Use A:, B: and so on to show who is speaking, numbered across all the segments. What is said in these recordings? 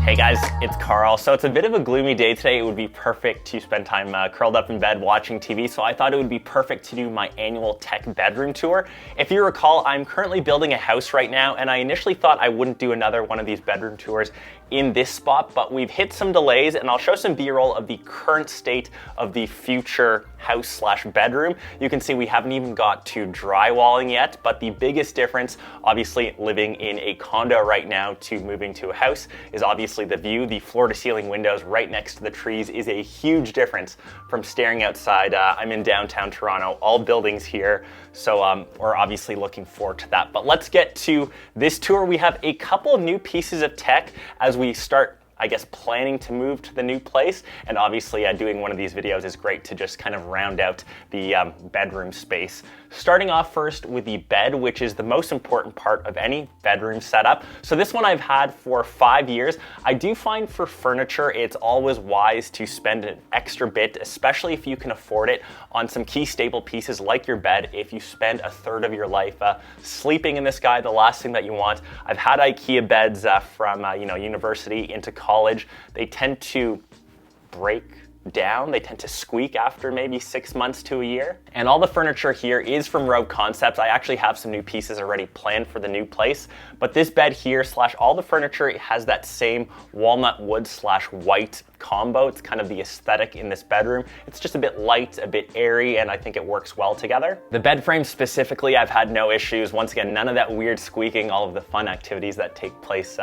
A: Hey guys, it's Karl. So it's a bit of a gloomy day today. It would be perfect to spend time curled up in bed watching TV, so I thought it would be perfect to do my annual tech bedroom tour. If you recall, I'm currently building a house right now, and I initially thought I wouldn't do another one of these bedroom tours in this spot, but we've hit some delays, and I'll show some B-roll of the current state of the future house slash bedroom. You can see we haven't even got to drywalling yet, but the biggest difference, obviously living in a condo right now to moving to a house, is obviously the view. The floor to ceiling windows right next to the trees is a huge difference from staring outside. I'm in downtown Toronto, all buildings here, so we're obviously looking forward to that. But let's get to this tour. We have a couple of new pieces of tech as we start, I guess, planning to move to the new place. And obviously doing one of these videos is great to just kind of round out the bedroom space. Starting off first with the bed, which is the most important part of any bedroom setup. So this one I've had for 5 years. I do find for furniture, it's always wise to spend an extra bit, especially if you can afford it, on some key staple pieces like your bed. If you spend a third of your life sleeping in this guy, the last thing that you want. I've had IKEA beds from university into college. They tend to break down. They tend to squeak after maybe 6 months to a year. And all the furniture here is from Rogue Concepts. I actually have some new pieces already planned for the new place, but this bed here slash all the furniture, it has that same walnut wood slash white combo. It's kind of the aesthetic in this bedroom. It's just a bit light, a bit airy, and I think it works well together. The bed frame specifically, I've had no issues. Once again, none of that weird squeaking, all of the fun activities that take place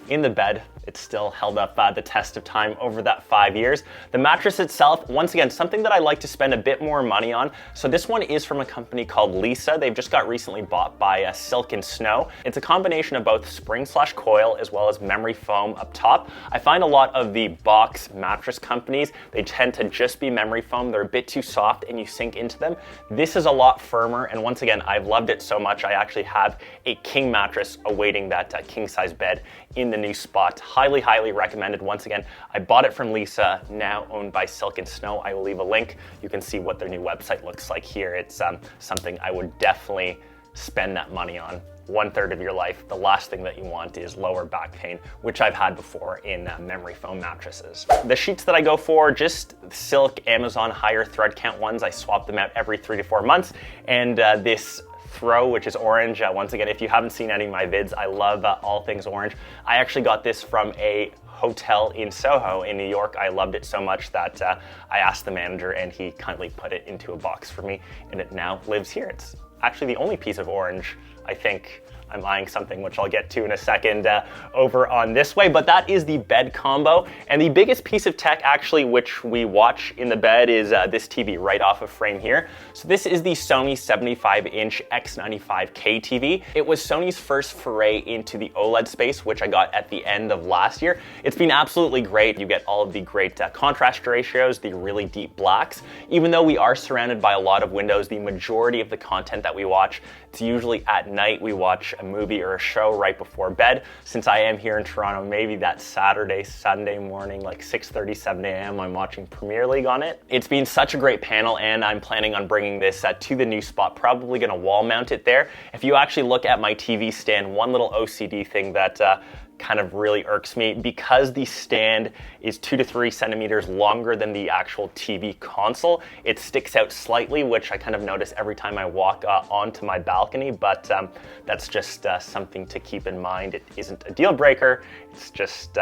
A: in the bed. It's still held up the test of time over that 5 years. The mattress itself, once again, something that I like to spend a bit more money on. So this one is from a company called Lisa. They've just got recently bought by Silk & Snow. It's a combination of both spring slash coil as well as memory foam up top. I find a lot of the box mattress companies, they tend to just be memory foam. They're a bit too soft and you sink into them. This is a lot firmer, and once again, I've loved it so much. I actually have a king mattress awaiting that king size bed in the new spot. Highly, highly recommended. Once again, I bought it from Lisa, now owned by Silk & Snow. I will leave a link. You can see what their new website looks like here. It's something I would definitely spend that money on. 1/3 of your life, the last thing that you want is lower back pain, which I've had before in memory foam mattresses. The sheets that I go for, just Silk Amazon higher thread count ones. I swap them out every 3 to 4 months. And this throw, which is orange. Once again, if you haven't seen any of my vids, I love all things orange. I actually got this from a hotel in Soho in New York. I loved it so much that I asked the manager and he kindly put it into a box for me, and it now lives here. It's actually the only piece of orange, I think. I'm eyeing something which I'll get to in a second over on this way, but that is the bed combo. And the biggest piece of tech actually which we watch in the bed is this TV right off of frame here. So this is the Sony 75-inch X95K TV. It was Sony's first foray into the OLED space, which I got at the end of last year. It's been absolutely great. You get all of the great contrast ratios, the really deep blacks. Even though we are surrounded by a lot of windows, the majority of the content that we watch, it's usually at night. We watch a movie or a show right before bed. Since I am here in Toronto, maybe that Saturday, Sunday morning, like 6:30, 7 a.m., I'm watching Premier League on it. It's been such a great panel, and I'm planning on bringing this to the new spot, probably gonna wall mount it there. If you actually look at my TV stand, one little OCD thing that kind of really irks me, because the stand is 2 to 3 centimeters longer than the actual TV console, it sticks out slightly, which I kind of notice every time I walk onto my balcony, but that's just something to keep in mind. It isn't a deal breaker, it's just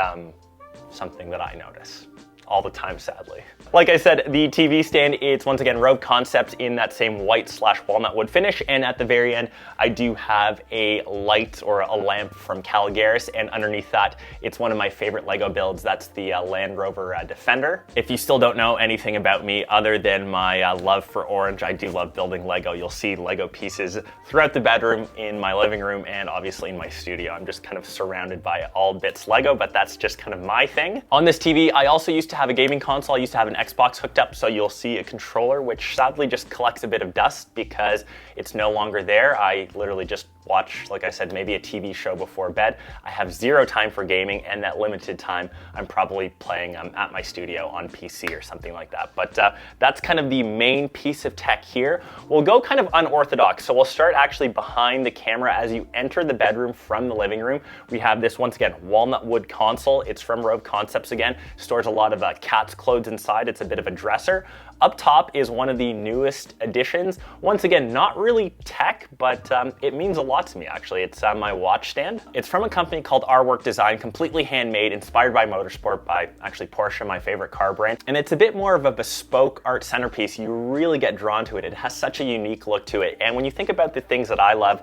A: something that I notice all the time, sadly. Like I said, the TV stand, it's once again Rogue Concepts in that same white slash walnut wood finish, and at the very end, I do have a light or a lamp from Caligaris, and underneath that, it's one of my favorite Lego builds. That's the Land Rover Defender. If you still don't know anything about me other than my love for orange, I do love building Lego. You'll see Lego pieces throughout the bedroom, in my living room, and obviously in my studio. I'm just kind of surrounded by all bits Lego, but that's just kind of my thing. On this TV, I also used to have a gaming console. I used to have an Xbox hooked up, so you'll see a controller, which sadly just collects a bit of dust because it's no longer there. I literally just watch, like I said, maybe a TV show before bed. I have zero time for gaming, and that limited time I'm probably playing at my studio on PC or something like that. But that's kind of the main piece of tech here. We'll go kind of unorthodox. So we'll start actually behind the camera as you enter the bedroom from the living room. We have this, once again, walnut wood console. It's from Rove Concepts again. Stores a lot of cat's clothes inside. It's a bit of a dresser. Up top is one of the newest additions. Once again, not really tech, but it means a lot to me actually. It's my watch stand. It's from a company called Artwork Design, completely handmade, inspired by motorsport, by actually Porsche, my favorite car brand. And it's a bit more of a bespoke art centerpiece. You really get drawn to it. It has such a unique look to it. And when you think about the things that I love,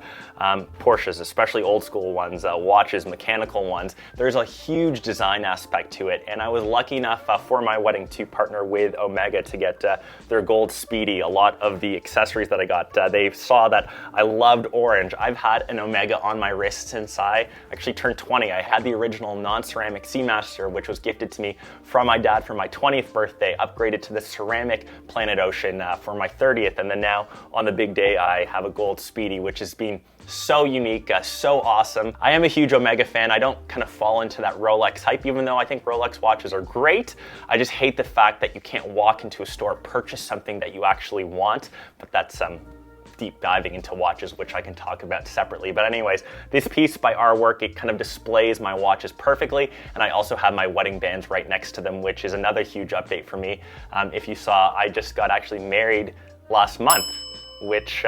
A: Porsches, especially old school ones, watches, mechanical ones, there's a huge design aspect to it. And I was lucky enough for my wedding to partner with Omega to get their gold Speedy. A lot of the accessories that I got, they saw that I loved orange. I've had an Omega on my wrist since I actually turned 20. I had the original non-ceramic Seamaster, which was gifted to me from my dad for my 20th birthday, upgraded to the ceramic Planet Ocean for my 30th, and then now on the big day I have a gold Speedy, which has been so unique, so awesome. I am a huge Omega fan. I don't kind of fall into that Rolex hype, even though I think Rolex watches are great. I just hate the fact that you can't walk into a store, purchase something that you actually want, but that's deep diving into watches, which I can talk about separately. But anyways, this piece by Artwork, it kind of displays my watches perfectly, and I also have my wedding bands right next to them, which is another huge update for me. If you saw, I just got actually married last month, which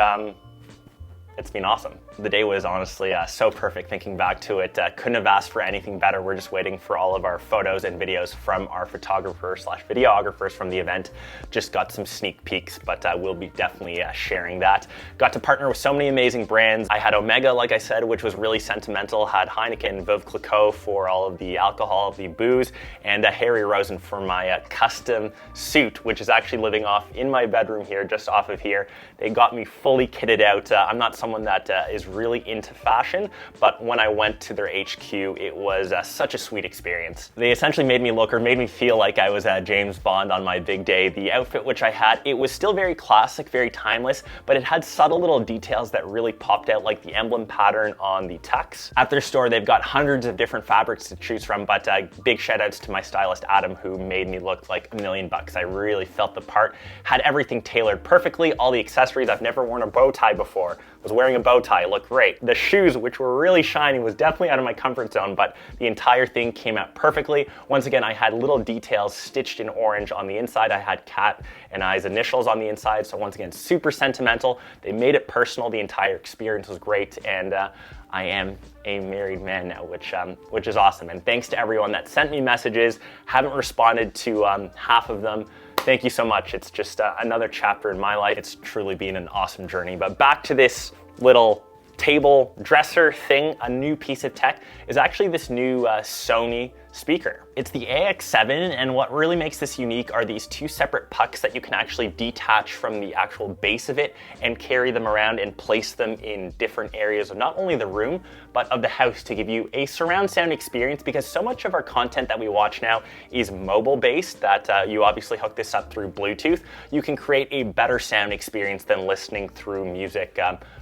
A: it's been awesome. The day was honestly so perfect thinking back to it. Couldn't have asked for anything better. We're just waiting for all of our photos and videos from our photographers/videographers from the event. Just got some sneak peeks, but we'll be definitely sharing that. Got to partner with so many amazing brands. I had Omega, like I said, which was really sentimental. Had Heineken, Veuve Clicquot for all of the alcohol, the booze, and Harry Rosen for my custom suit, which is actually living off in my bedroom here, just off of here. They got me fully kitted out. I'm not someone that is really into fashion, but when I went to their HQ, it was such a sweet experience. They essentially made me feel like I was James Bond on my big day. The outfit which I had, it was still very classic, very timeless, but it had subtle little details that really popped out, like the emblem pattern on the tux. At their store, they've got hundreds of different fabrics to choose from, but big shout outs to my stylist, Adam, who made me look like $1 million. I really felt the part, had everything tailored perfectly, all the accessories. I've never worn a bow tie before. Was wearing a bow tie, looked great. The shoes, which were really shiny, was definitely out of my comfort zone, but the entire thing came out perfectly. Once again, I had little details stitched in orange on the inside. I had Kat and I's initials on the inside, so once again, super sentimental. They made it personal. The entire experience was great, and I am a married man now, which is awesome. And thanks to everyone that sent me messages. Haven't responded to half of them. Thank you so much. It's just another chapter in my life. It's truly been an awesome journey. But back to this little table dresser thing, a new piece of tech is actually this new Sony speaker. It's the AX7, and what really makes this unique are these two separate pucks that you can actually detach from the actual base of it and carry them around and place them in different areas of not only the room, but of the house to give you a surround sound experience, because so much of our content that we watch now is mobile based, that you obviously hook this up through Bluetooth. You can create a better sound experience than listening through music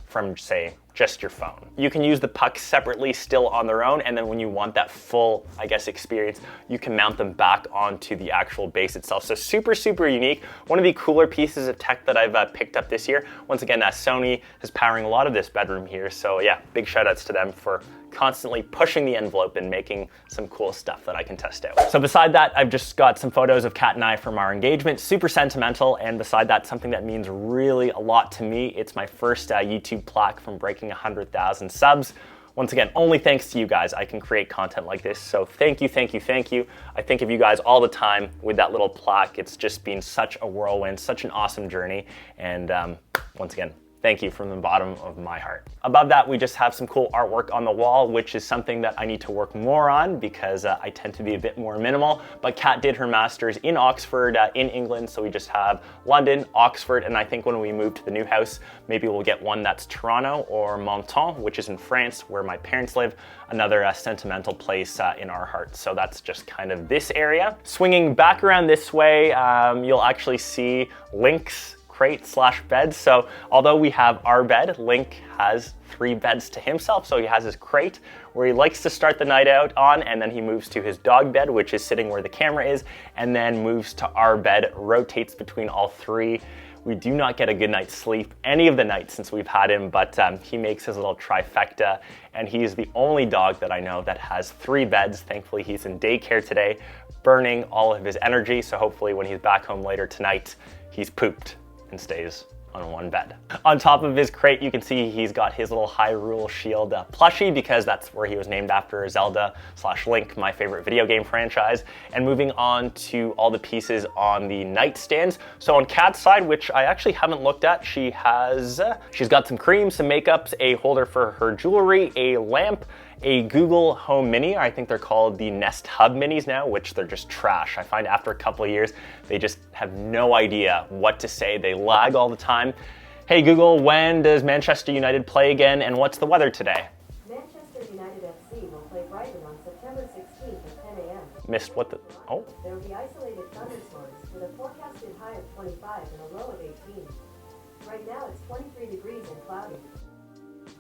A: from, say, just your phone. You can use the pucks separately still on their own, and then when you want that full, I guess, experience, you can mount them back onto the actual base itself. So super, super unique. One of the cooler pieces of tech that I've picked up this year. Once again, Sony is powering a lot of this bedroom here. So yeah, big shout outs to them for constantly pushing the envelope and making some cool stuff that I can test out. So beside that, I've just got some photos of Kat and I from our engagement, super sentimental. And beside that, something that means really a lot to me. It's my first YouTube plaque from breaking 100,000 subs. Once again, only thanks to you guys, I can create content like this. So thank you, thank you, thank you. I think of you guys all the time with that little plaque. It's just been such a whirlwind, such an awesome journey. And once again, thank you from the bottom of my heart. Above that, we just have some cool artwork on the wall, which is something that I need to work more on because I tend to be a bit more minimal. But Kat did her master's in Oxford, in England. So we just have London, Oxford, and I think when we move to the new house, maybe we'll get one that's Toronto or Menton, which is in France, where my parents live, another sentimental place in our hearts. So that's just kind of this area. Swinging back around this way, you'll actually see Lynx crate slash bed. So although we have our bed, Link has 3 beds to himself. So he has his crate where he likes to start the night out on, and then he moves to his dog bed, which is sitting where the camera is, and then moves to our bed, rotates between all 3. We do not get a good night's sleep any of the nights since we've had him, but he makes his little trifecta, and he is the only dog that I know that has 3 beds. Thankfully, he's in daycare today, burning all of his energy, so hopefully when he's back home later tonight, he's pooped and stays on 1 bed. On top of his crate, you can see he's got his little Hyrule Shield plushie because that's where he was named after Zelda / Link, my favorite video game franchise. And moving on to all the pieces on the nightstands. So on Kat's side, which I actually haven't looked at, she's got some cream, some makeups, a holder for her jewelry, a lamp, a Google Home Mini. I think they're called the Nest Hub Minis now, which they're just trash. I find after a couple of years, they just have no idea what to say. They lag all the time. Hey Google, when does Manchester United play again, and what's the weather today?
B: Manchester United FC will play Brighton on September 16th at 10 a.m.
A: Missed what the, oh.
B: There will be isolated thunderstorms with a forecasted high of 25 and a low of 18. Right now it's 23 degrees and cloudy.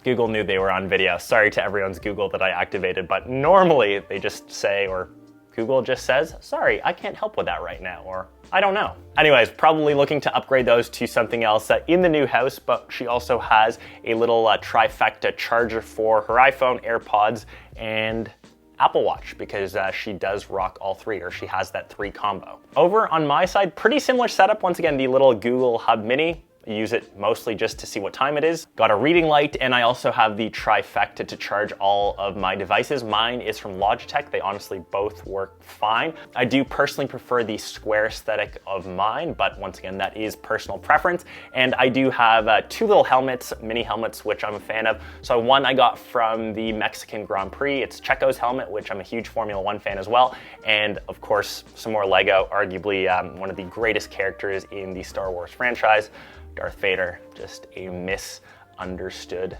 A: Google knew they were on video. Sorry to everyone's Google that I activated, but normally they just say, or Google just says, sorry, I can't help with that right now, or I don't know. Anyways, probably looking to upgrade those to something else in the new house, but she also has a little trifecta charger for her iPhone, AirPods, and Apple Watch because she does rock all 3, or she has that 3 combo. Over on my side, pretty similar setup. Once again, the little Google Hub Mini. I use it mostly just to see what time it is. Got a reading light, and I also have the trifecta to charge all of my devices. Mine is from Logitech. They honestly both work fine. I do personally prefer the square aesthetic of mine, but once again, that is personal preference. And I do have 2 little helmets, mini helmets, which I'm a fan of. So one I got from the Mexican Grand Prix. It's Checo's helmet, which I'm a huge Formula 1 fan as well. And of course, some more Lego, arguably one of the greatest characters in the Star Wars franchise. Darth Vader, just a misunderstood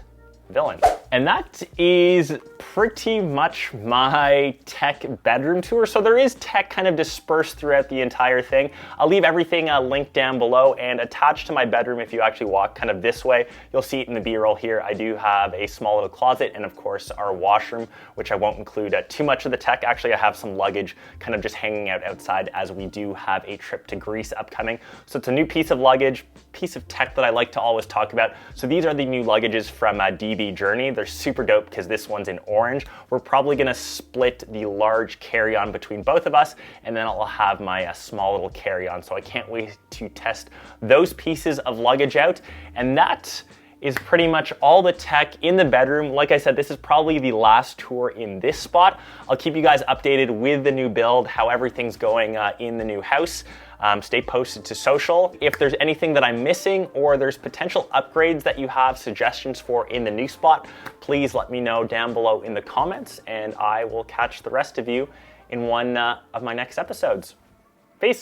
A: villain. And that is pretty much my tech bedroom tour. So there is tech kind of dispersed throughout the entire thing. I'll leave everything linked down below, and attached to my bedroom, if you actually walk kind of this way, you'll see it in the B-roll here. I do have a small little closet and of course our washroom, which I won't include too much of the tech. Actually, I have some luggage kind of just hanging out outside as we do have a trip to Greece upcoming. So it's a new piece of luggage, piece of tech that I like to always talk about. So these are the new luggages from DB Journey. They're super dope because this one's in orange. We're probably gonna split the large carry-on between both of us, and then I'll have my small little carry-on. So I can't wait to test those pieces of luggage out. And that is pretty much all the tech in the bedroom. Like I said, this is probably the last tour in this spot. I'll keep you guys updated with the new build, how everything's going in the new house. Stay posted to social. If there's anything that I'm missing or there's potential upgrades that you have suggestions for in the new spot, please let me know down below in the comments, and I will catch the rest of you in one of my next episodes. Peace.